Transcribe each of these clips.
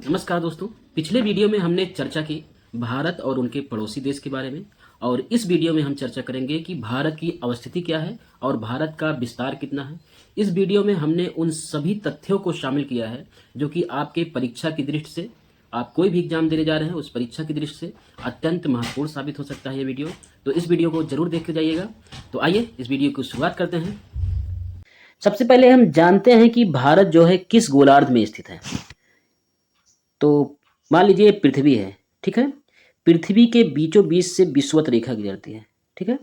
नमस्कार दोस्तों। पिछले वीडियो में हमने चर्चा की भारत और उनके पड़ोसी देश के बारे में, और इस वीडियो में हम चर्चा करेंगे कि भारत की अवस्थिति क्या है और भारत का विस्तार कितना है। इस वीडियो में हमने उन सभी तथ्यों को शामिल किया है जो कि आपके परीक्षा की दृष्टि से, आप कोई भी एग्जाम देने जा रहे हैं उस परीक्षा की दृष्टि से अत्यंत महत्वपूर्ण साबित हो सकता है ये वीडियो। तो इस वीडियो को जरूर देख के जाइएगा। तो आइए इस वीडियो की शुरुआत करते हैं। सबसे पहले हम जानते हैं कि भारत जो है किस गोलार्ध में स्थित है। तो मान लीजिए पृथ्वी है, ठीक है। पृथ्वी के बीचों बीच से विषुवत रेखा गुजरती है, ठीक है।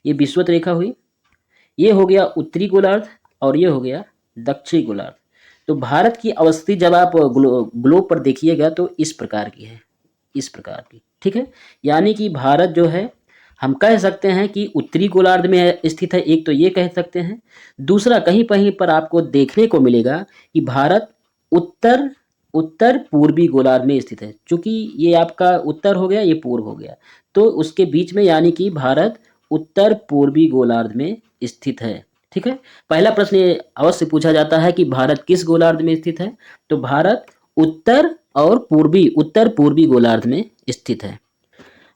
ये विषुवत रेखा हुई, ये हो गया उत्तरी गोलार्ध और ये हो गया दक्षिणी गोलार्ध। तो भारत की अवस्थिति जब आप ग्लोब पर देखिएगा तो इस प्रकार की है, इस प्रकार की, ठीक है। यानी कि भारत जो है हम कह सकते हैं कि उत्तरी गोलार्ध में स्थित है, एक तो ये कह सकते हैं। दूसरा कहीं कहीं पर आपको देखने को मिलेगा कि भारत उत्तर उत्तर पूर्वी गोलार्ध में स्थित है। चूंकि ये आपका उत्तर हो गया, ये पूर्व हो गया, तो उसके बीच में यानी कि भारत उत्तर पूर्वी गोलार्ध में स्थित है, ठीक है। पहला प्रश्न ये अवश्य पूछा जाता है कि भारत किस गोलार्ध में स्थित है। तो भारत उत्तर और उत्तर पूर्वी गोलार्ध में स्थित है।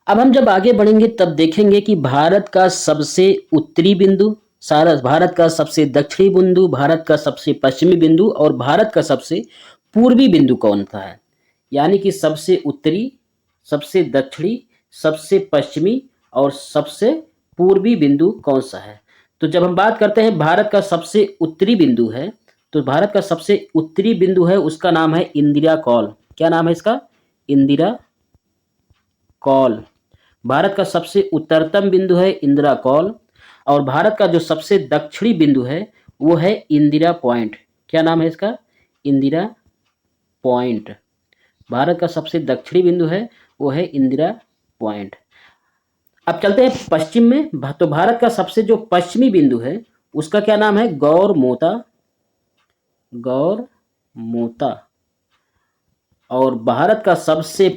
अब हम जब आगे बढ़ेंगे तब देखेंगे कि भारत का सबसे उत्तरी बिंदु, सारा भारत का सबसे दक्षिणी बिंदु, भारत का सबसे पश्चिमी बिंदु और भारत का सबसे पूर्वी बिंदु कौन सा है। यानी कि सबसे उत्तरी, सबसे दक्षिणी, सबसे पश्चिमी और सबसे पूर्वी बिंदु कौन सा है। तो जब हम बात करते हैं भारत का सबसे उत्तरी बिंदु है, तो भारत का सबसे उत्तरी बिंदु है उसका नाम है इंदिरा कौल। क्या नाम है इसका? इंदिरा कौल। भारत का सबसे उत्तरतम बिंदु है इंदिरा कौल। और भारत का जो सबसे दक्षिणी बिंदु है वो है इंदिरा पॉइंट। क्या नाम है इसका? इंदिरा पॉइंट। भारत का सबसे दक्षिणी बिंदु है वो है इंदिरा पॉइंट। अब चलते हैं पश्चिम में। तो भारत का सबसे जो पश्चिमी बिंदु है उसका क्या नाम है? गौर मोता। गौर मोता। और भारत का सबसे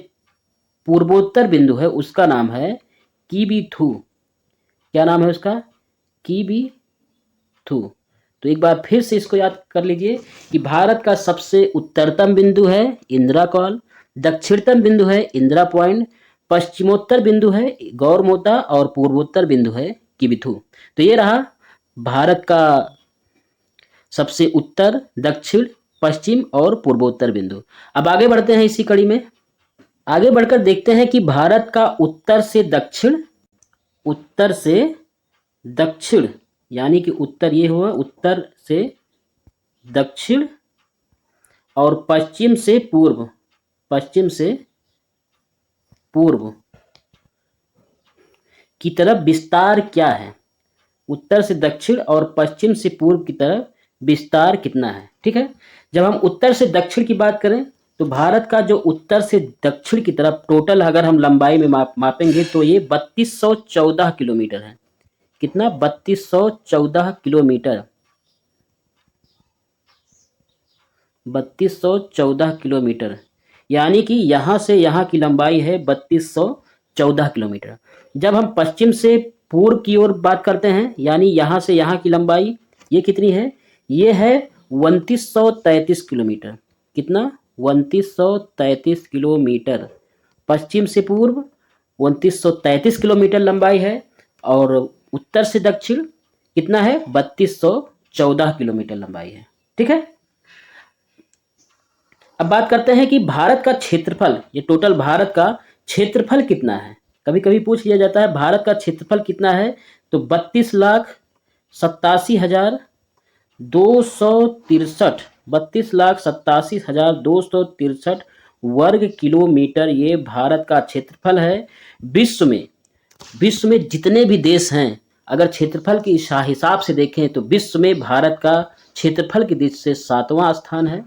पूर्वोत्तर बिंदु है उसका नाम है कीबीथू। क्या नाम है उसका? कीबीथू। तो एक बार फिर से इसको याद कर लीजिए कि भारत का सबसे उत्तरतम बिंदु है इंदिरा कौल, दक्षिणतम बिंदु है इंदिरा पॉइंट, पश्चिमोत्तर बिंदु है गौर मोता और पूर्वोत्तर बिंदु है कीबीथू। तो ये रहा भारत का सबसे उत्तर, दक्षिण, पश्चिम और पूर्वोत्तर बिंदु। अब आगे बढ़ते हैं इसी कड़ी में। आगे बढ़कर देखते हैं कि भारत का उत्तर से दक्षिण यानी कि उत्तर ये हुआ, उत्तर से दक्षिण और पश्चिम से पूर्व की तरफ विस्तार क्या है। उत्तर से दक्षिण और पश्चिम से पूर्व की तरफ विस्तार कितना है, ठीक है। जब हम उत्तर से दक्षिण की बात करें तो भारत का जो उत्तर से दक्षिण की तरफ टोटल अगर हम लंबाई में मापेंगे तो ये 3214 किलोमीटर है। कितना? 3214 किलोमीटर। 3214 किलोमीटर यानी कि यहां से यहां की लंबाई है 3214 किलोमीटर। जब हम पश्चिम से पूर्व की ओर बात करते हैं यानी यहां से यहां की लंबाई ये कितनी है? ये है 2933 किलोमीटर। कितना? 2933 किलोमीटर। पश्चिम से पूर्व 2933 किलोमीटर लंबाई है और उत्तर से दक्षिण कितना है? 3214 किलोमीटर लंबाई है, ठीक है। अब बात करते हैं कि भारत का क्षेत्रफल, ये टोटल भारत का क्षेत्रफल कितना है। कभी कभी पूछ लिया जाता है भारत का क्षेत्रफल कितना है। तो 32,87,263 32,87,263 वर्ग किलोमीटर ये भारत का क्षेत्रफल है। विश्व में जितने भी देश हैं अगर क्षेत्रफल के हिसाब से देखें तो विश्व में भारत का क्षेत्रफल की दृष्टि से 7वां स्थान है।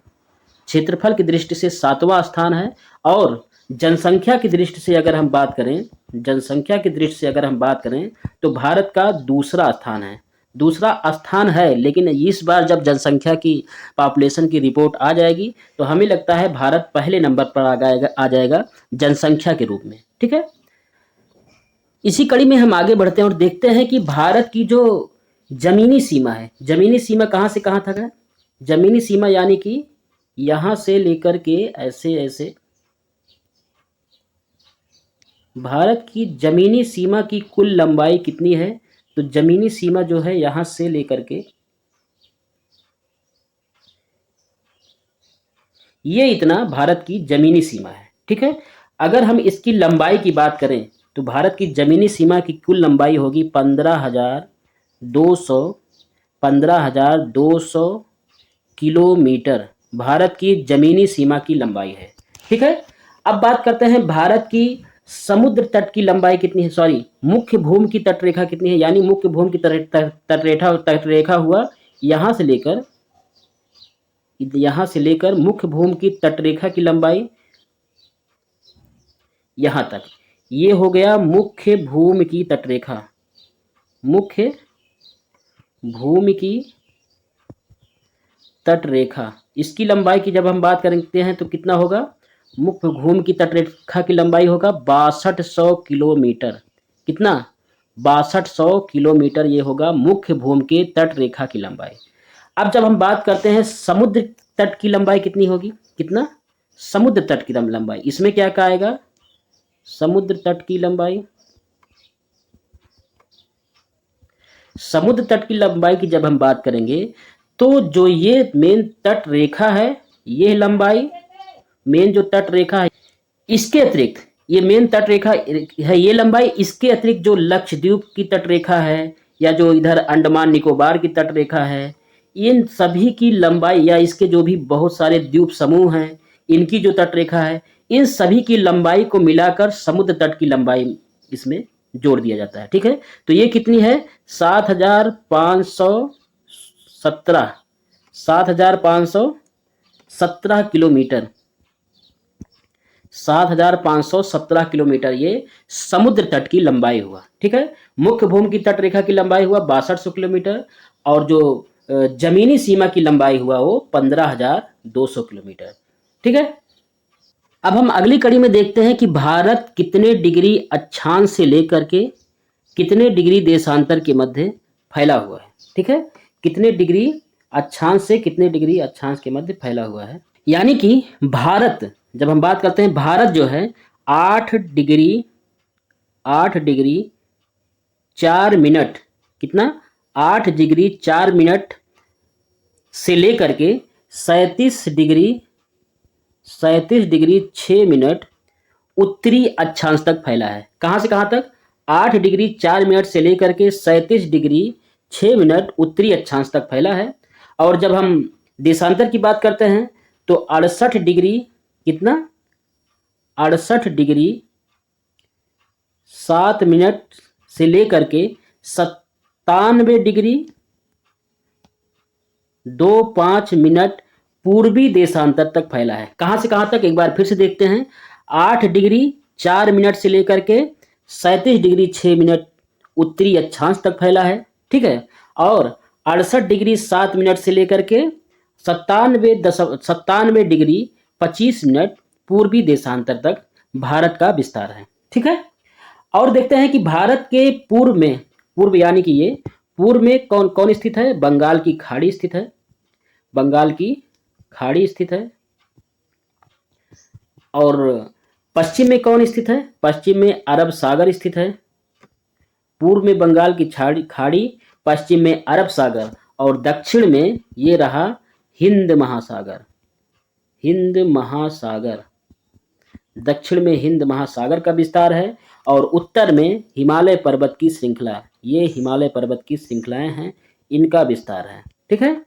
क्षेत्रफल की दृष्टि से 7वां स्थान है। और जनसंख्या की दृष्टि से अगर हम बात करें तो भारत का दूसरा स्थान है। लेकिन इस बार जब जनसंख्या की पॉपुलेशन की रिपोर्ट आ जाएगी तो हमें लगता है भारत पहले नंबर पर आ जाएगा जनसंख्या के रूप में, ठीक है। इसी कड़ी में हम आगे बढ़ते हैं और देखते हैं कि भारत की जो जमीनी सीमा है, जमीनी सीमा कहां से कहां तक है। जमीनी सीमा यानी कि यहां से लेकर के ऐसे ऐसे भारत की जमीनी सीमा की कुल लंबाई कितनी है? तो जमीनी सीमा जो है यहां से लेकर के ये इतना भारत की जमीनी सीमा है, ठीक है। अगर हम इसकी लंबाई की बात करें तो भारत की जमीनी सीमा की कुल लंबाई होगी 15,200 15,200 किलोमीटर भारत की जमीनी सीमा की लंबाई है, ठीक है। अब बात करते हैं भारत की समुद्र तट की लंबाई कितनी है, सॉरी मुख्य भूमि की तटरेखा कितनी है, यानी मुख्य भूमि की तटरेखा हुआ यहाँ से लेकर मुख्य भूमि की तटरेखा की लंबाई यहाँ तक, ये हो गया मुख्य भूमि की तटरेखा। मुख्य भूमि की तटरेखा, इसकी लंबाई की जब हम बात करते हैं तो कितना होगा? मुख्य भूमि की तटरेखा की लंबाई होगा 6200 किलोमीटर। कितना? 6200 किलोमीटर ये होगा मुख्य भूमि के तटरेखा की लंबाई। अब जब हम बात करते हैं समुद्र तट की लंबाई कितनी होगी? कितना? समुद्र तट की लंबाई, इसमें क्या क्या आएगा? समुद्र तट की लंबाई, समुद्र तट की लंबाई की जब हम बात करेंगे तो जो ये मेन तट रेखा है, ये लंबाई मेन जो तट रेखा है, इसके अतिरिक्त ये मेन तट रेखा है, ये लंबाई, इसके अतिरिक्त जो लक्षद्वीप की तट रेखा है या जो इधर अंडमान निकोबार की तट रेखा है, इन सभी की लंबाई या इसके जो भी बहुत सारे द्वीप समूह हैं, इनकी जो तट रेखा है, इन सभी की लंबाई को मिलाकर समुद्र तट की लंबाई इसमें जोड़ दिया जाता है, ठीक है। तो ये कितनी है? 7,517 7,517 किलोमीटर। 7,517 किलोमीटर ये समुद्र तट की लंबाई हुआ, ठीक है। मुख्य भूमि की तट रेखा की लंबाई हुआ 6200 किलोमीटर और जो जमीनी सीमा की लंबाई हुआ वो 15,200 किलोमीटर, ठीक है। अब हम अगली कड़ी में देखते हैं कि भारत कितने डिग्री अक्षांश से लेकर के कितने डिग्री देशांतर के मध्य फैला हुआ है, ठीक है। कितने डिग्री अक्षांश से कितने डिग्री अक्षांश के मध्य फैला हुआ है, यानी कि भारत, जब हम बात करते हैं भारत जो है 8 डिग्री 4 मिनट, कितना? 8 डिग्री 4 मिनट से लेकर के 37 डिग्री 6 मिनट उत्तरी अक्षांश तक फैला है। कहां से कहां तक? 8 डिग्री 4 मिनट से लेकर के 37 डिग्री 6 मिनट उत्तरी अक्षांश तक फैला है। और जब हम देशांतर की बात करते हैं तो 68 डिग्री, कितना? 68 डिग्री 7 मिनट से लेकर के 97 डिग्री 25 मिनट पूर्वी देशांतर तक फैला है। कहां से कहां तक? एक बार फिर से देखते हैं। 8 डिग्री 4 मिनट से लेकर के 37 डिग्री 6 मिनट उत्तरी अक्षांश तक फैला है, ठीक है। और 68 डिग्री 7 मिनट से लेकर के 97 डिग्री 25 मिनट पूर्वी देशांतर तक भारत का विस्तार है, ठीक है। और देखते हैं कि भारत के पूर्व यानी कि ये पूर्व में कौन कौन स्थित है? बंगाल की खाड़ी स्थित है। बंगाल की खाड़ी स्थित है। और पश्चिम में कौन स्थित है? पश्चिम में अरब सागर स्थित है। पूर्व में बंगाल की खाड़ी, पश्चिम में अरब सागर और दक्षिण में ये रहा हिंद महासागर। हिंद महासागर, दक्षिण में हिंद महासागर का विस्तार है और उत्तर में हिमालय पर्वत की श्रृंखला, ये हिमालय पर्वत की श्रृंखलाएं हैं, इनका विस्तार है, ठीक है।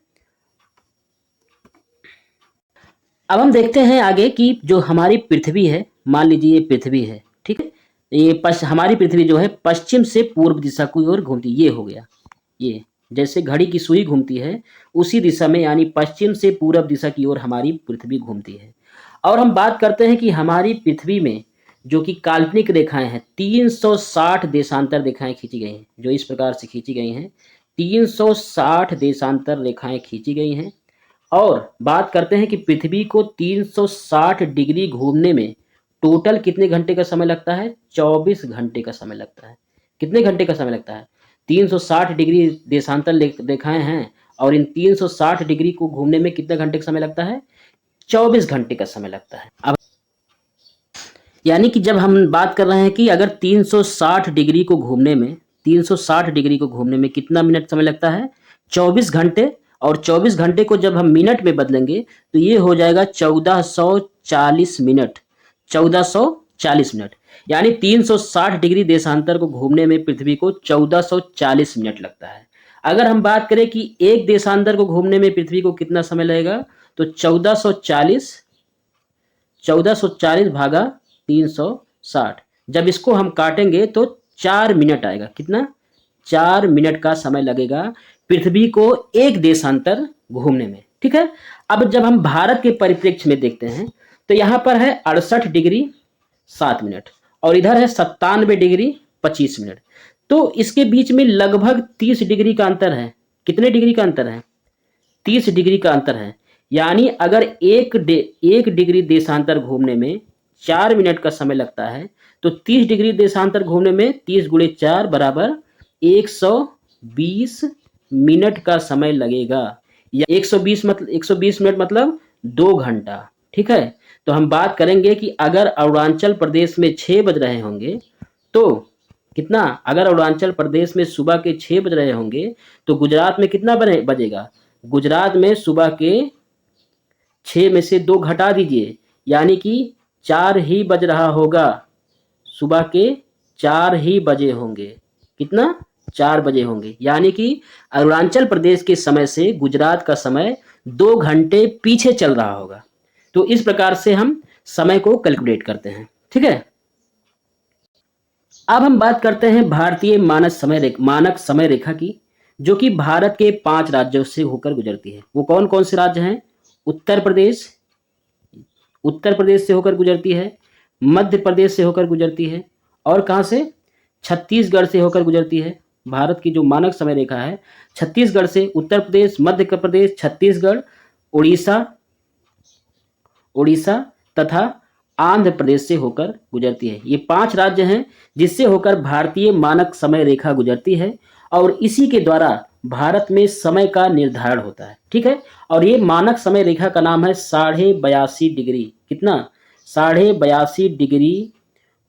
अब हम देखते हैं आगे कि जो हमारी पृथ्वी है, मान लीजिए ये पृथ्वी है, ठीक है। ये हमारी पृथ्वी जो है पश्चिम से पूर्व दिशा की ओर घूमती, ये हो गया, ये जैसे घड़ी की सुई घूमती है उसी दिशा में, यानी पश्चिम से पूर्व दिशा की ओर हमारी पृथ्वी घूमती है। और हम बात करते हैं कि हमारी पृथ्वी में जो कि काल्पनिक रेखाएं हैं, 360 देशांतर रेखाएं खींची गई हैं, जो इस प्रकार से खींची गई हैं। 360 देशांतर रेखाएं खींची गई हैं। और बात करते हैं कि पृथ्वी को 360 डिग्री घूमने में टोटल कितने घंटे का समय लगता है? 24 घंटे का समय लगता है। कितने घंटे का समय लगता है? 360 डिग्री देशांतर रेखाएं हैं और इन 360 डिग्री को घूमने में कितने घंटे का समय लगता है? 24 घंटे का समय लगता है। अब यानी कि जब हम बात कर रहे हैं कि अगर 360 डिग्री को घूमने में 360 डिग्री को घूमने में कितना मिनट समय लगता है? 24 घंटे। और 24 घंटे को जब हम मिनट में बदलेंगे तो ये हो जाएगा 1440 मिनट। 1440 मिनट, यानी 360 डिग्री देशांतर को घूमने में पृथ्वी को 1440 मिनट लगता है। अगर हम बात करें कि एक देशांतर को घूमने में पृथ्वी को कितना समय लगेगा, तो 1440 भागा 360, जब इसको हम काटेंगे तो 4 मिनट आएगा। कितना? 4 मिनट का समय लगेगा पृथ्वी को एक देशांतर घूमने में। ठीक है। अब जब हम भारत के परिप्रेक्ष्य में देखते हैं तो यहाँ पर है 68 डिग्री 7 मिनट और इधर है 97 डिग्री 25 मिनट। तो इसके बीच में लगभग 30 डिग्री का अंतर है। कितने डिग्री का अंतर है? 30 डिग्री का अंतर है। यानी अगर एक डिग्री देशांतर घूमने में 4 मिनट का समय लगता है तो 30 डिग्री देशांतर घूमने में 30 गुणे 4 बराबर 120 मिनट का समय लगेगा। या 120 मिनट मतलब 2 घंटा। ठीक है। तो हम बात करेंगे कि अगर अरुणाचल प्रदेश में 6 बज रहे होंगे तो कितना? अगर अरुणाचल प्रदेश में सुबह के 6 बज रहे होंगे तो गुजरात में कितना बजेगा? गुजरात में सुबह के 6 में से 2 घटा दीजिए, यानी कि 4 ही बज रहा होगा। सुबह के 4 ही बजे होंगे। कितना? 4 बजे होंगे। यानी कि अरुणाचल प्रदेश के समय से गुजरात का समय 2 घंटे पीछे चल रहा होगा। तो इस प्रकार से हम समय को कैलकुलेट करते हैं। ठीक है। अब हम बात करते हैं भारतीय मानक समय रेखा की, जो कि भारत के 5 राज्यों से होकर गुजरती है। वो कौन कौन से राज्य हैं? उत्तर प्रदेश से होकर गुजरती है, मध्य प्रदेश से होकर गुजरती है, और कहाँ से? छत्तीसगढ़ से होकर गुजरती है। भारत की जो मानक समय रेखा है छत्तीसगढ़ से, उत्तर प्रदेश, मध्य प्रदेश, छत्तीसगढ़, उड़ीसा तथा आंध्र प्रदेश से होकर गुजरती है। ये 5 राज्य हैं जिससे होकर भारतीय मानक समय रेखा गुजरती है और इसी के द्वारा भारत में समय का निर्धारण होता है। ठीक है। और ये मानक समय रेखा का नाम है 82.5 डिग्री। कितना? 82.5 डिग्री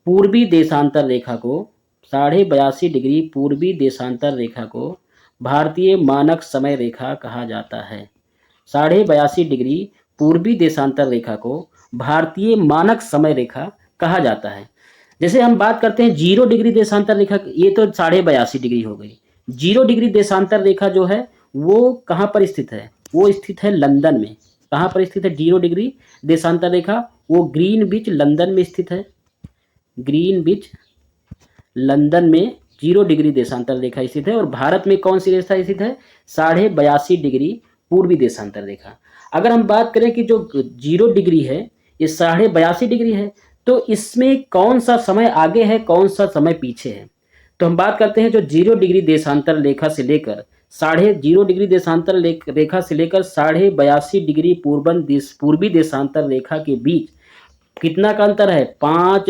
पूर्वी देशांतर रेखा को 82.5 डिग्री पूर्वी देशांतर रेखा को भारतीय मानक समय रेखा कहा जाता है। 82.5 डिग्री पूर्वी देशांतर रेखा को भारतीय मानक समय रेखा कहा जाता है। जैसे हम बात करते हैं 0 डिग्री देशांतर रेखा, ये तो 82.5 डिग्री हो गई। 0 डिग्री देशांतर रेखा जो है वो कहाँ पर स्थित है? वो स्थित है लंदन में। कहाँ पर स्थित है 0 डिग्री देशांतर रेखा? वो ग्रीनविच लंदन में स्थित है। ग्रीनविच लंदन में 0 डिग्री देशांतर रेखा स्थित है। और भारत में कौन सी रेखा स्थित है? 82.5 डिग्री पूर्वी देशांतर रेखा। अगर हम बात करें कि जो 0 डिग्री है ये 82.5 डिग्री है, तो इसमें कौन सा समय आगे है, कौन सा समय पीछे है? तो हम बात करते हैं जो 0 डिग्री देशांतर रेखा से लेकर 0.5 डिग्री देशांतर रेखा से लेकर 82.5 डिग्री पूर्वी देशांतर रेखा के बीच कितना का अंतर है? 5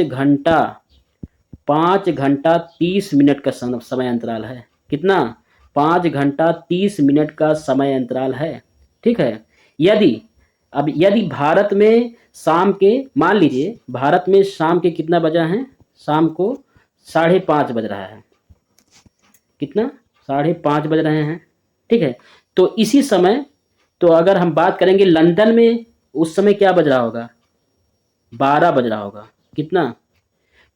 घंटा 30 मिनट का समय अंतराल है। कितना? 5 घंटा 30 मिनट का समय अंतराल है। ठीक है। यदि भारत में शाम के, मान लीजिए भारत में शाम के कितना बजा है? शाम को 5:30 बज रहा है। कितना? 5:30 बज रहे हैं। ठीक है। तो इसी समय, तो अगर हम बात करेंगे लंदन में उस समय क्या बज रहा होगा? 12 बज रहा होगा। कितना?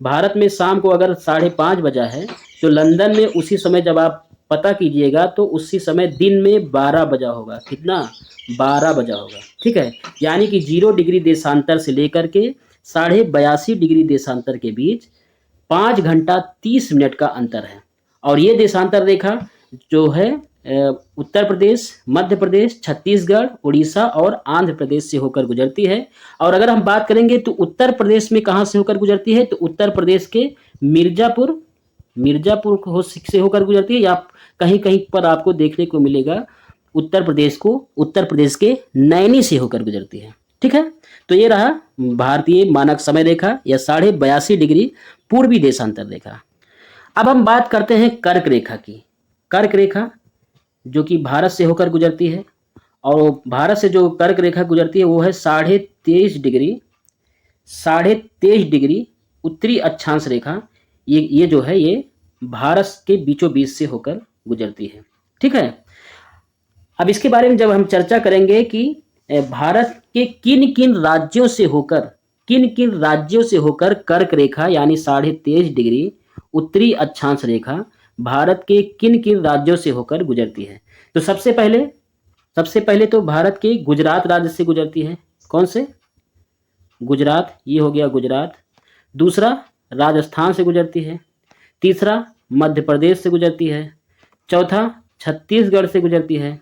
भारत में शाम को अगर 5:30 बजा है तो लंदन में उसी समय जब आप पता कीजिएगा तो उसी समय दिन में 12 बजा होगा। कितना? 12 बजा होगा। ठीक है। यानी कि 0 डिग्री देशांतर से लेकर के 82.5 डिग्री देशांतर के बीच 5 घंटा 30 मिनट का अंतर है। और ये देशांतर रेखा जो है उत्तर प्रदेश, मध्य प्रदेश, छत्तीसगढ़, उड़ीसा और आंध्र प्रदेश से होकर गुजरती है। और अगर हम बात करेंगे तो उत्तर प्रदेश में कहाँ से होकर गुजरती है? तो उत्तर प्रदेश के मिर्जापुर से होकर गुजरती है, या कहीं कहीं पर आपको देखने को मिलेगा उत्तर प्रदेश के नैनी से होकर गुजरती है। ठीक है। तो ये रहा भारतीय मानक समय रेखा या 82.5 डिग्री पूर्वी देशांतर रेखा। अब हम बात करते हैं कर्क रेखा की। कर्क रेखा जो कि भारत से होकर गुजरती है और भारत से जो कर्क रेखा गुजरती है वो है 23.5 डिग्री उत्तरी अक्षांश रेखा। ये जो है ये भारत के बीचों बीच से होकर गुजरती है। ठीक है, अब इसके बारे में जब हम चर्चा करेंगे कि भारत के किन किन राज्यों से होकर कर्क रेखा यानी 23.5 डिग्री उत्तरी अक्षांश रेखा भारत के किन किन राज्यों से होकर गुजरती है। तो सबसे पहले तो भारत के गुजरात राज्य से गुजरती है। कौन से? गुजरात, ये हो गया गुजरात। दूसरा राजस्थान से गुजरती है। तीसरा मध्य प्रदेश से गुजरती है। चौथा छत्तीसगढ़ से गुजरती है।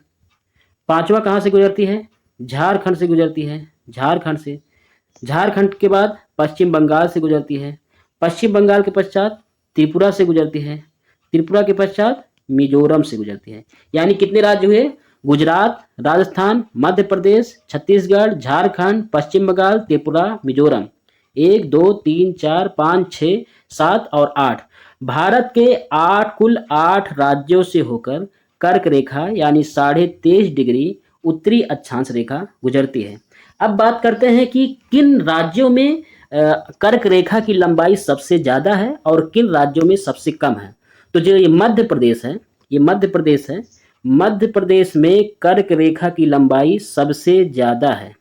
पांचवा कहाँ से गुजरती है? झारखंड से गुजरती है। झारखंड के बाद पश्चिम बंगाल से गुजरती है। पश्चिम बंगाल के पश्चात त्रिपुरा से गुजरती है। त्रिपुरा के पश्चात मिजोरम से गुजरती है। यानी कितने राज्य हुए? गुजरात, राजस्थान, मध्य प्रदेश, छत्तीसगढ़, झारखंड, पश्चिम बंगाल, त्रिपुरा, मिजोरम। 1 2 3 4 5 6 7 और 8, भारत के कुल 8 राज्यों से होकर कर्क रेखा यानी 23.5 डिग्री उत्तरी अक्षांश रेखा गुजरती है। अब बात करते हैं कि किन राज्यों में कर्क रेखा की लंबाई सबसे ज़्यादा है और किन राज्यों में सबसे कम है। तो जो ये मध्य प्रदेश है, मध्य प्रदेश में कर्क रेखा की लंबाई सबसे ज़्यादा है।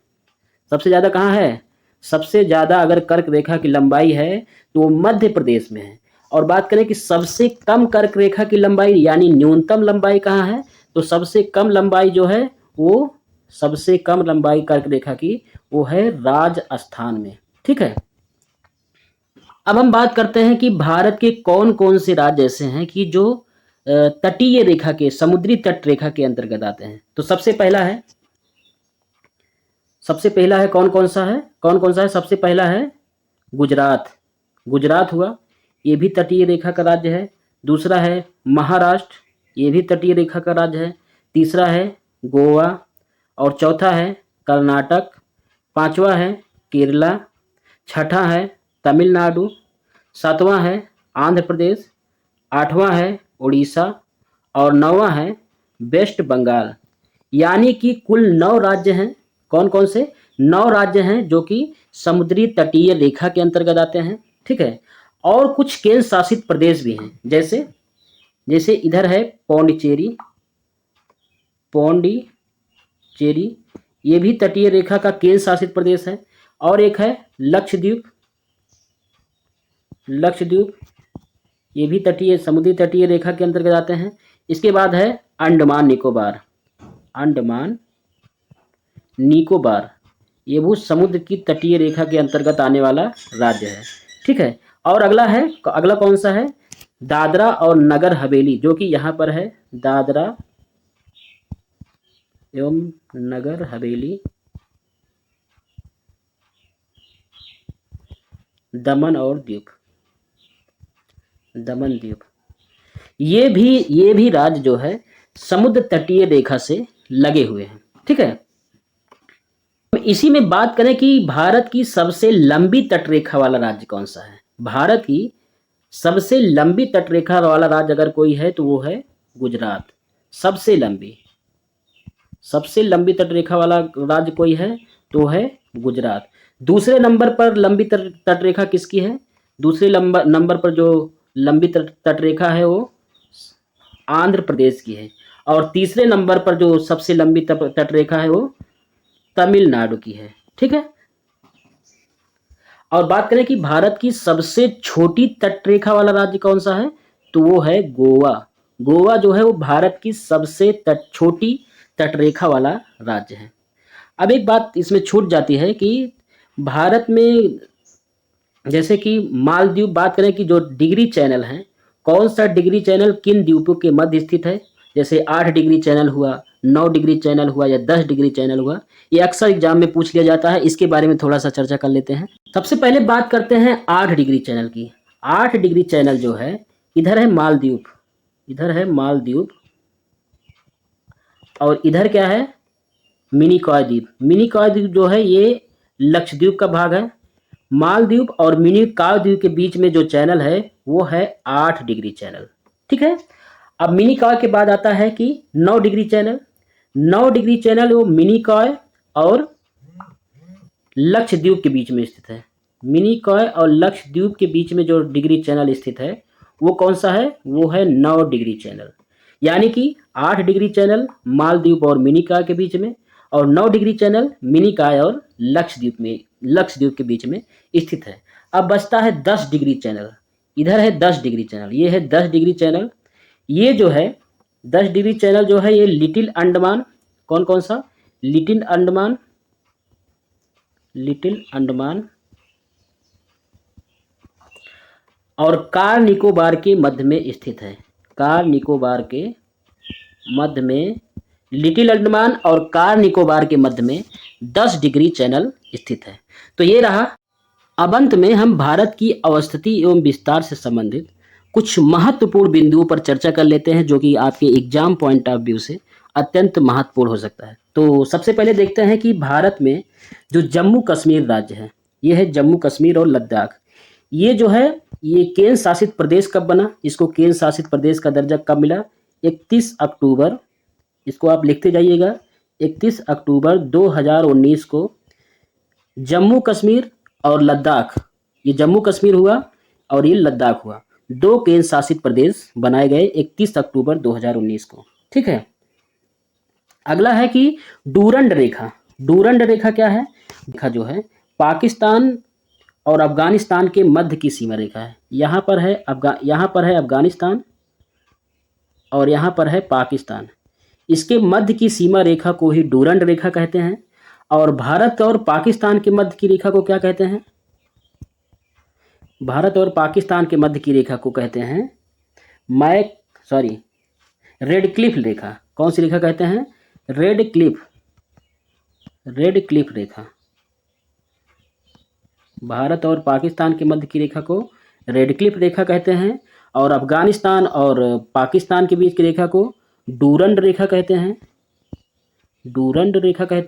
सबसे ज़्यादा कहाँ है? सबसे ज़्यादा अगर कर्क रेखा की लंबाई है तो वो मध्य प्रदेश में है। और बात करें कि सबसे कम कर्क रेखा की लंबाई यानी न्यूनतम लंबाई कहाँ है, तो सबसे कम लंबाई जो है वो सबसे कम लंबाई कर्क रेखा की वो है राजस्थान में। ठीक है, अब हम बात करते हैं कि भारत के कौन कौन से राज्य ऐसे हैं कि जो तटीय रेखा के समुद्री तट रेखा के अंतर्गत आते हैं। तो सबसे पहला है कौन कौन सा है? सबसे पहला है गुजरात हुआ, ये भी तटीय रेखा का राज्य है। दूसरा है महाराष्ट्र, ये भी तटीय रेखा का राज्य है। तीसरा है गोवा और चौथा है कर्नाटक। पांचवा है केरला। छठा है तमिलनाडु। सातवां है आंध्र प्रदेश। आठवां है उड़ीसा और नौवां है वेस्ट बंगाल। यानी कि कुल 9 राज्य हैं। कौन कौन से? 9 राज्य हैं जो कि समुद्री तटीय रेखा के अंतर्गत आते हैं। ठीक है, और कुछ केंद्र शासित प्रदेश भी हैं, जैसे इधर है पौंडीचेरी, ये भी तटीय रेखा का केंद्र शासित प्रदेश है। और एक है लक्षद्वीप, ये भी समुद्री तटीय रेखा के अंतर्गत आते हैं। इसके बाद है अंडमान निकोबार, ये भी समुद्र की तटीय रेखा के अंतर्गत आने वाला राज्य है। ठीक है, और अगला कौन सा है? दादरा और नगर हवेली, जो कि यहाँ पर है दादरा एवं नगर हवेली, दमन द्वीप। ये भी राज्य जो है समुद्र तटीय रेखा से लगे हुए हैं। ठीक है, इसी में बात करें कि भारत की सबसे लंबी तटरेखा वाला राज्य कौन सा है। भारत की सबसे लंबी तटरेखा वाला राज्य अगर कोई है तो वो है गुजरात। सबसे लंबी तटरेखा वाला राज्य कोई है तो है गुजरात। दूसरे नंबर पर लंबी तटरेखा किसकी है? दूसरे नंबर पर जो लंबी तटरेखा है वो आंध्र प्रदेश की है। और तीसरे नंबर पर जो सबसे लंबी तटरेखा है वो तमिलनाडु की है। ठीक है, और बात करें कि भारत की सबसे छोटी तटरेखा वाला राज्य कौन सा है तो वो है गोवा। गोवा जो है वो भारत की सबसे छोटी तटरेखा वाला राज्य है। अब एक बात इसमें छूट जाती है कि भारत में जैसे कि मालदीव, बात करें कि जो डिग्री चैनल हैं, कौन सा डिग्री चैनल किन द्वीपों के मध्य स्थित है। जैसे 8 डिग्री चैनल हुआ, 9 डिग्री चैनल हुआ या 10 डिग्री चैनल हुआ, ये अक्सर एग्जाम में पूछ लिया जाता है। इसके बारे में थोड़ा सा चर्चा कर लेते हैं। सबसे पहले बात करते हैं 8 डिग्री चैनल की। 8 डिग्री चैनल जो है, इधर है मालदीव और इधर क्या है? मिनिकॉय द्वीप। मिनिकॉय द्वीप जो है ये लक्षद्वीप का भाग है। मालदीव और मिनिकॉय द्वीप के बीच में जो चैनल है वो है 8 डिग्री चैनल। ठीक है, अब मिनिकॉय के बाद आता है कि 9 डिग्री चैनल। 9 डिग्री चैनल वो मिनिकॉय और लक्षद्वीप के बीच में स्थित है। मिनिकॉय और लक्षद्वीप के बीच में जो डिग्री चैनल स्थित है वो कौन सा है? वो है 9 डिग्री चैनल। यानी कि 8 डिग्री चैनल मालदीव और मिनिकॉय के बीच में, और 9 डिग्री चैनल मिनिकॉय और लक्षद्वीप के बीच में स्थित है। अब बचता है 10 डिग्री चैनल। इधर है 10 डिग्री चैनल, ये है 10 डिग्री चैनल। ये जो है 10 डिग्री चैनल जो है ये लिटिल अंडमान, कौन कौन सा? लिटिल अंडमान और कार निकोबार के मध्य में स्थित है। कार निकोबार के मध्य में, लिटिल अंडमान और कार निकोबार के मध्य में 10 डिग्री चैनल स्थित है। तो ये रहा। अब अंत में हम भारत की अवस्थिति एवं विस्तार से संबंधित कुछ महत्वपूर्ण बिंदुओं पर चर्चा कर लेते हैं, जो कि आपके एग्जाम पॉइंट ऑफ व्यू से अत्यंत महत्वपूर्ण हो सकता है। तो सबसे पहले देखते हैं कि भारत में जो जम्मू कश्मीर राज्य है, ये है जम्मू कश्मीर और लद्दाख। ये जो है ये केंद्र शासित प्रदेश कब बना? इसको केंद्र शासित प्रदेश का दर्जा कब मिला? 31 अक्टूबर, इसको आप लिखते जाइएगा, 31 अक्टूबर 2019 को जम्मू कश्मीर और लद्दाख, ये जम्मू कश्मीर हुआ और ये लद्दाख हुआ, 2 केंद्र शासित प्रदेश बनाए गए 31 अक्टूबर 2019 को। ठीक है। अगला है कि डूरंड रेखा। डूरंड रेखा क्या है? रेखा जो है पाकिस्तान और अफगानिस्तान के मध्य की सीमा रेखा है। यहाँ पर है अफगानिस्तान और यहाँ पर है पाकिस्तान। इसके मध्य की सीमा रेखा को ही डूरंड रेखा कहते हैं। और भारत और पाकिस्तान के मध्य की रेखा को क्या कहते हैं? भारत और पाकिस्तान के मध्य की रेखा को कहते हैं रेड क्लिफ रेखा। कौन सी रेखा कहते हैं? रेड क्लिफ रेखा। भारत और पाकिस्तान के मध्य की रेखा को रेड क्लिफ रेखा कहते हैं, और अफगानिस्तान और पाकिस्तान के बीच की रेखा को डूरंड रेखा कहते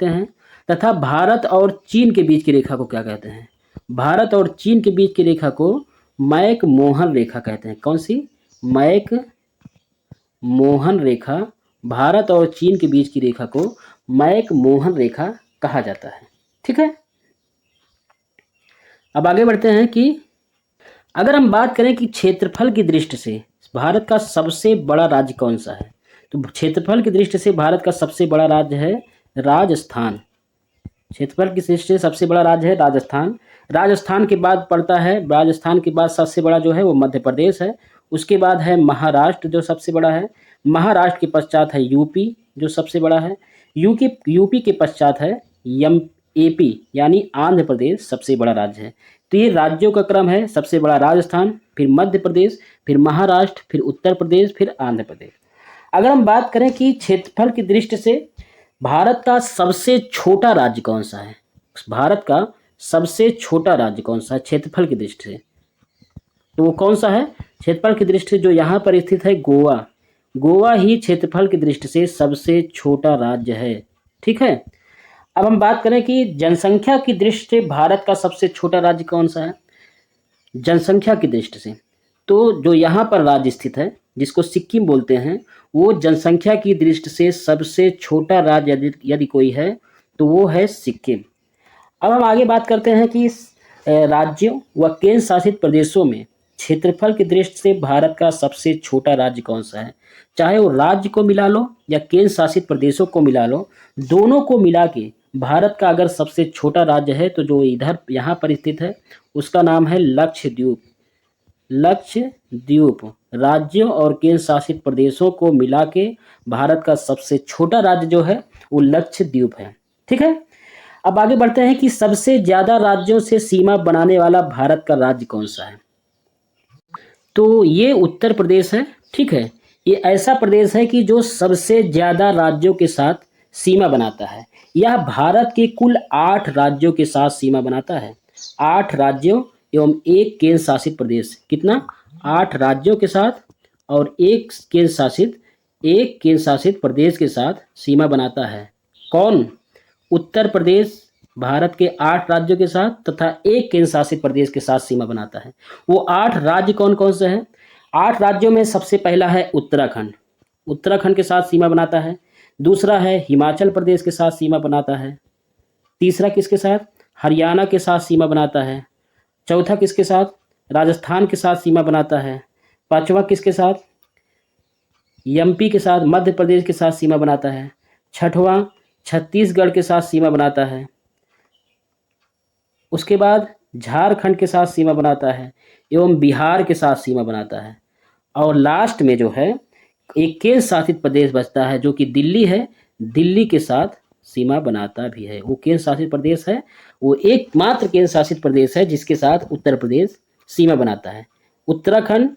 हैं। तथा भारत और चीन के बीच की रेखा को क्या कहते हैं? भारत और चीन के बीच की रेखा को मैक मोहन रेखा कहते हैं। कौन सी? मैक मोहन रेखा। भारत और चीन के बीच की रेखा को मैक मोहन रेखा कहा जाता है। ठीक है। अब आगे बढ़ते हैं कि अगर हम बात करें कि क्षेत्रफल की दृष्टि से भारत का सबसे बड़ा राज्य कौन सा है, तो क्षेत्रफल की दृष्टि से भारत का सबसे बड़ा राज्य है राजस्थान। क्षेत्रफल की दृष्टि से सबसे बड़ा राज्य है राजस्थान। राजस्थान के बाद पड़ता है, राजस्थान के बाद सबसे बड़ा जो है वो मध्य प्रदेश है। उसके बाद है महाराष्ट्र जो सबसे बड़ा है। महाराष्ट्र के पश्चात है यूपी जो सबसे बड़ा है। यूपी के पश्चात है एपी यानी आंध्र प्रदेश सबसे बड़ा राज्य है। तो ये राज्यों का क्रम है, सबसे बड़ा राजस्थान, फिर मध्य प्रदेश, फिर महाराष्ट्र, फिर उत्तर प्रदेश, फिर आंध्र प्रदेश। अगर हम बात करें कि क्षेत्रफल की दृष्टि से भारत का सबसे छोटा राज्य कौन सा है, भारत का सबसे छोटा राज्य कौन सा है क्षेत्रफल की दृष्टि से, तो वो कौन सा है? क्षेत्रफल की दृष्टि से जो यहाँ पर स्थित है गोवा। गोवा ही क्षेत्रफल की दृष्टि से सबसे छोटा राज्य है। ठीक है। अब हम बात करें कि जनसंख्या की दृष्टि से भारत का सबसे छोटा राज्य कौन सा है? जनसंख्या की दृष्टि से तो जो यहाँ पर राज्य स्थित है जिसको सिक्किम बोलते हैं, वो जनसंख्या की दृष्टि से सबसे छोटा राज्य यदि कोई है तो वो है सिक्किम। अब हम आगे बात करते हैं कि राज्यों व केंद्र शासित प्रदेशों में क्षेत्रफल की दृष्टि से भारत का सबसे छोटा राज्य कौन सा है। चाहे वो राज्य को मिला लो या केंद्र शासित प्रदेशों को मिला लो, दोनों को मिला के भारत का अगर सबसे छोटा राज्य है तो जो इधर यहाँ पर स्थित है उसका नाम है लक्षद्वीप। राज्यों और केंद्र शासित प्रदेशों को मिला के भारत का सबसे छोटा राज्य जो है वो लक्षद्वीप है। ठीक है। अब आगे बढ़ते हैं कि सबसे ज्यादा राज्यों से सीमा बनाने वाला भारत का राज्य कौन सा है, तो ये उत्तर प्रदेश है। ठीक है। ये ऐसा प्रदेश है कि जो सबसे ज्यादा राज्यों के साथ सीमा बनाता है। यह भारत के कुल 8 राज्यों के साथ सीमा बनाता है। 8 राज्यों एवं 1 केंद्र शासित प्रदेश। कितना? 8 राज्यों के साथ और एक केंद्र शासित प्रदेश के साथ सीमा बनाता है। कौन? उत्तर प्रदेश भारत के 8 राज्यों के साथ तथा 1 केंद्र शासित प्रदेश के साथ सीमा बनाता है। वो 8 राज्य कौन कौन से हैं? 8 राज्यों में सबसे पहला है उत्तराखंड। उत्तराखंड के साथ सीमा बनाता है। दूसरा है हिमाचल प्रदेश के साथ सीमा बनाता है। तीसरा किसके साथ? हरियाणा के साथ सीमा बनाता है। चौथा किसके साथ? राजस्थान के साथ सीमा बनाता है। पांचवा किसके साथ? एमपी के साथ, मध्य प्रदेश के साथ सीमा बनाता है। छठवां छत्तीसगढ़ के साथ सीमा बनाता है। उसके बाद झारखंड के साथ सीमा बनाता है एवं बिहार के साथ सीमा बनाता है। और लास्ट में जो है एक केंद्र शासित प्रदेश बचता है जो कि दिल्ली है, दिल्ली के साथ सीमा बनाता भी है। वो केंद्र शासित प्रदेश है, वो एकमात्र केंद्र शासित प्रदेश है जिसके साथ उत्तर प्रदेश सीमा बनाता है। उत्तराखंड,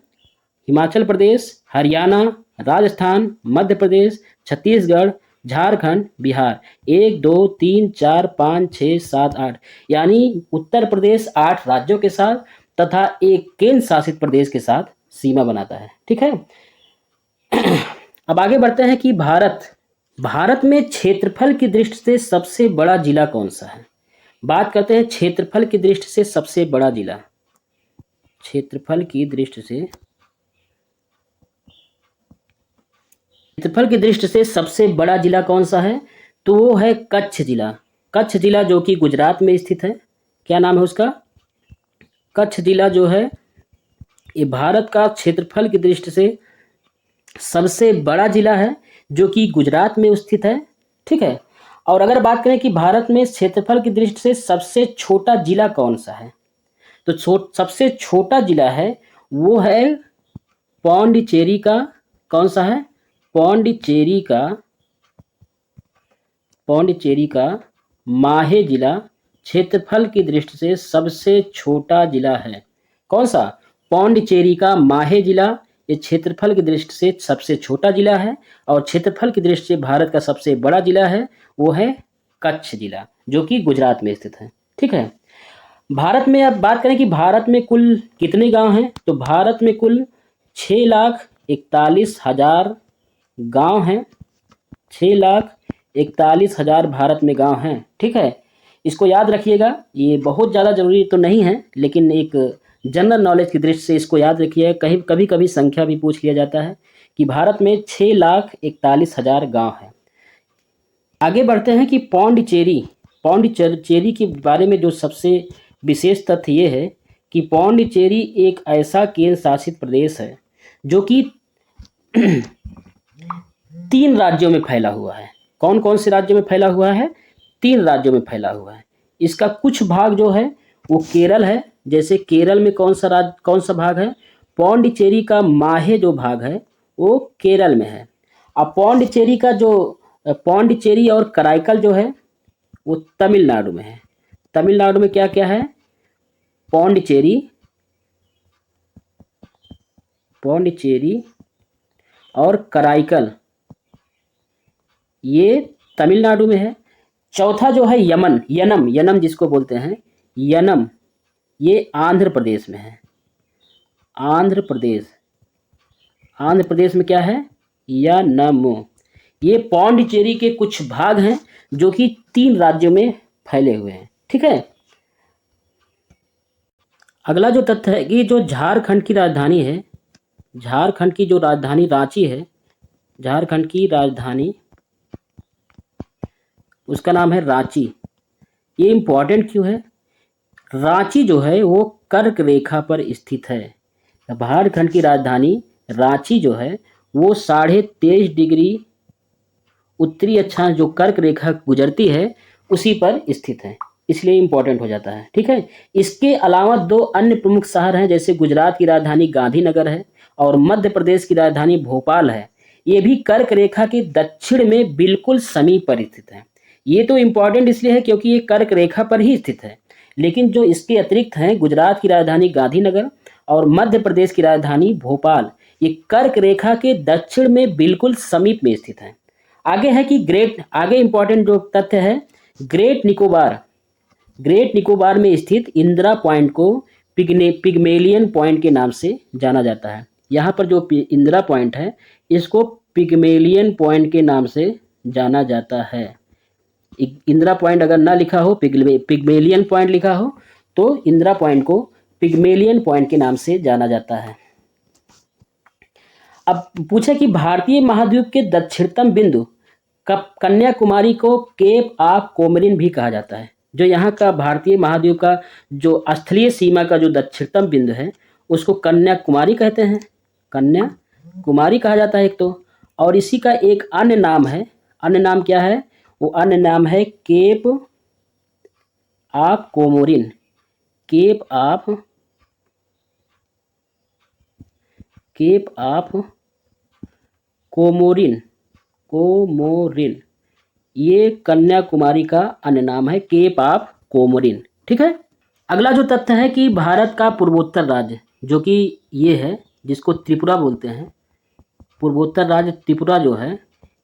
हिमाचल प्रदेश, हरियाणा, राजस्थान, मध्य प्रदेश, छत्तीसगढ़, झारखंड, बिहार, 1 2 3 4 5 6 7 8, यानी उत्तर प्रदेश 8 राज्यों के साथ तथा एक केंद्र शासित प्रदेश के साथ सीमा बनाता है। ठीक है, अब आगे बढ़ते हैं कि भारत में क्षेत्रफल की दृष्टि से सबसे बड़ा जिला कौन सा है। बात करते हैं क्षेत्रफल की दृष्टि से सबसे बड़ा जिला। क्षेत्रफल की दृष्टि से सबसे बड़ा जिला कौन सा है? तो वो है कच्छ जिला। कच्छ जिला जो कि गुजरात में स्थित है। क्या नाम है उसका? कच्छ जिला जो है ये भारत का क्षेत्रफल की दृष्टि से सबसे बड़ा जिला है जो कि गुजरात में स्थित है। ठीक है, और अगर बात करें कि भारत में क्षेत्रफल की दृष्टि से सबसे छोटा जिला कौन सा है, तो सबसे छोटा जिला है वो है पौंडीचेरी का। कौन सा है? पौंडीचेरी का माहे जिला क्षेत्रफल की दृष्टि से सबसे छोटा जिला है। कौन सा? पौंडीचेरी का माहे जिला ये क्षेत्रफल की दृष्टि से सबसे छोटा जिला है और क्षेत्रफल की दृष्टि से भारत का सबसे बड़ा जिला है वो है कच्छ जिला जो कि गुजरात में स्थित है। ठीक है, भारत में अब बात करें कि भारत में कुल कितने गांव हैं, तो भारत में कुल 6,41,000 गांव हैं। 6,41,000 भारत में गांव हैं। ठीक है, इसको याद रखिएगा, ये बहुत ज़्यादा जरूरी तो नहीं है लेकिन एक जनरल नॉलेज की दृष्टि से इसको याद रखिए। कभी कभी संख्या भी पूछ लिया जाता है कि भारत में 6,41,000 गांव हैं। आगे बढ़ते हैं कि पौंडीचेरी के बारे में जो सबसे विशेष तथ्य ये है कि पौंडीचेरी एक ऐसा केंद्र शासित प्रदेश है जो कि 3 राज्यों में फैला हुआ है। कौन कौन से राज्यों में फैला हुआ है? 3 राज्यों में फैला हुआ है। इसका कुछ भाग जो है वो केरल है। जैसे केरल में कौन सा भाग है? पौंडीचेरी का माहे जो भाग है वो केरल में है। अब पौंडीचेरी और कराईकल जो है वो तमिलनाडु में है। तमिलनाडु में क्या क्या है? पौंडीचेरी और कराईकल ये तमिलनाडु में है। चौथा जो है यनम जिसको बोलते हैं, यनम ये आंध्र प्रदेश में है। आंध्र प्रदेश में क्या है? यनम। ये पौंडीचेरी के कुछ भाग हैं जो कि 3 राज्यों में फैले हुए हैं। ठीक है, अगला जो तथ्य है कि जो झारखंड की राजधानी है, झारखंड की जो राजधानी रांची है, झारखंड की राजधानी उसका नाम है रांची। ये इम्पोर्टेंट क्यों है? रांची जो है वो कर्क रेखा पर स्थित है। झारखंड की राजधानी रांची जो है वो 23.5 डिग्री उत्तरी अक्षांश जो कर्क रेखा गुजरती है उसी पर स्थित है, इसलिए इम्पोर्टेंट हो जाता है। ठीक है, इसके अलावा 2 अन्य प्रमुख शहर हैं, जैसे गुजरात की राजधानी गांधीनगर है और मध्य प्रदेश की राजधानी भोपाल है। ये भी कर्क रेखा के दक्षिण में बिल्कुल समीप पर स्थित है। ये तो इम्पोर्टेंट इसलिए है क्योंकि ये कर्क रेखा पर ही स्थित है, लेकिन जो इसके अतिरिक्त हैं गुजरात की राजधानी गांधीनगर और मध्य प्रदेश की राजधानी भोपाल, ये कर्क रेखा के दक्षिण में बिल्कुल समीप में स्थित है। आगे है कि आगे इंपॉर्टेंट जो तथ्य है, ग्रेट निकोबार में स्थित इंदिरा पॉइंट को पिग्मेलियन पॉइंट के नाम से जाना जाता है। यहाँ पर जो इंदिरा पॉइंट है इसको पिग्मेलियन पॉइंट के नाम से जाना जाता है। इंदिरा पॉइंट अगर ना लिखा हो, पिग्मेलियन पॉइंट लिखा हो, तो इंदिरा पॉइंट को पिग्मेलियन पॉइंट के नाम से जाना जाता है। अब पूछे कि भारतीय महाद्वीप के दक्षिणतम बिंदु कन्याकुमारी को केप ऑफ कोमरिन भी कहा जाता है। जो यहाँ का भारतीय महाद्वीप का जो स्थलीय सीमा का जो दक्षिणतम बिंदु है उसको कन्याकुमारी कहते हैं। कन्याकुमारी कहा जाता है एक तो, और इसी का एक अन्य नाम है। अन्य नाम क्या है? वो अन्य नाम है Cape of Comorin. Cape of Comorin. ये कन्याकुमारी का अन्य नाम है, केप ऑफ कोमोरिन। ठीक है। अगला जो तथ्य है कि भारत का पूर्वोत्तर राज्य जो कि ये है, जिसको त्रिपुरा बोलते हैं, पूर्वोत्तर राज्य त्रिपुरा जो है,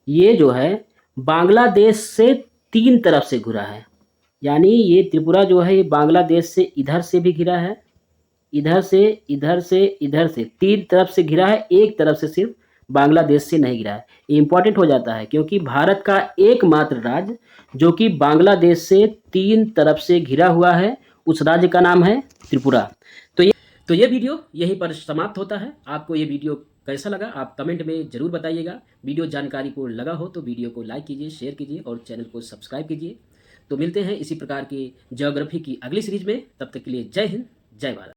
ये जो है बांग्लादेश से 3 तरफ से घिरा है। यानी ये त्रिपुरा जो है ये बांग्लादेश से इधर से भी घिरा है, इधर से, इधर से, इधर से, 3 तरफ से घिरा है, एक तरफ से सिर्फ बांग्लादेश से नहीं घिरा है। ये इंपॉर्टेंट हो जाता है क्योंकि भारत का एकमात्र राज्य जो कि बांग्लादेश से 3 तरफ से घिरा हुआ है, उस राज्य का नाम है त्रिपुरा। तो ये वीडियो यहीं पर समाप्त होता है। आपको ये वीडियो कैसा लगा आप कमेंट में ज़रूर बताइएगा। वीडियो जानकारी को लगा हो तो वीडियो को लाइक कीजिए, शेयर कीजिए और चैनल को सब्सक्राइब कीजिए। तो मिलते हैं इसी प्रकार की ज्योग्राफी की अगली सीरीज में। तब तक के लिए जय हिंद, जय भारत।